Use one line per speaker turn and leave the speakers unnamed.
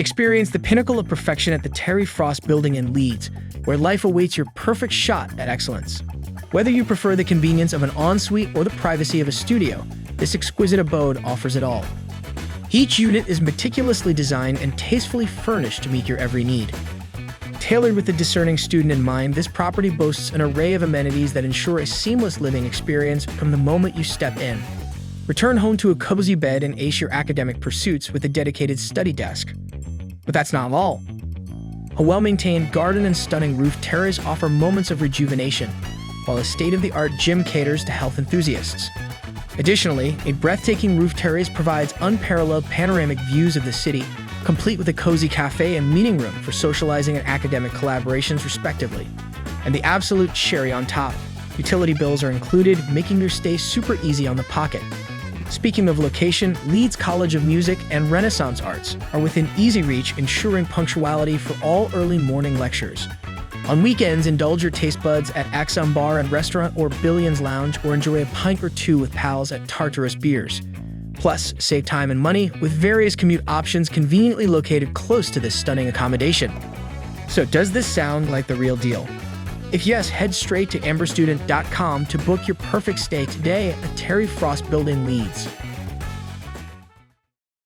Experience the pinnacle of perfection at the Terry Frost Building in Leeds, where life awaits your perfect shot at excellence. Whether you prefer the convenience of an ensuite or the privacy of a studio, this exquisite abode offers it all. Each unit is meticulously designed and tastefully furnished to meet your every need. Tailored with the discerning student in mind, this property boasts an array of amenities that ensure a seamless living experience from the moment you step in. Return home to a cozy bed and ace your academic pursuits with a dedicated study desk. But that's not all. A well-maintained garden and stunning roof terrace offer moments of rejuvenation, while a state-of-the-art gym caters to health enthusiasts. Additionally, a breathtaking roof terrace provides unparalleled panoramic views of the city, complete with a cozy cafe and meeting room for socializing and academic collaborations respectively. And the absolute cherry on top, utility bills are included, making your stay super easy on the pocket. Speaking of location, Leeds College of Music and Renaissance Arts are within easy reach, ensuring punctuality for all early morning lectures. On weekends, indulge your taste buds at Axum Bar and Restaurant or Billions Lounge, or enjoy a pint or two with pals at Tartarus Beers. Plus, save time and money with various commute options conveniently located close to this stunning accommodation. So does this sound like the real deal? If yes, head straight to amberstudent.com to book your perfect stay today at the Terry Frost Building, Leeds.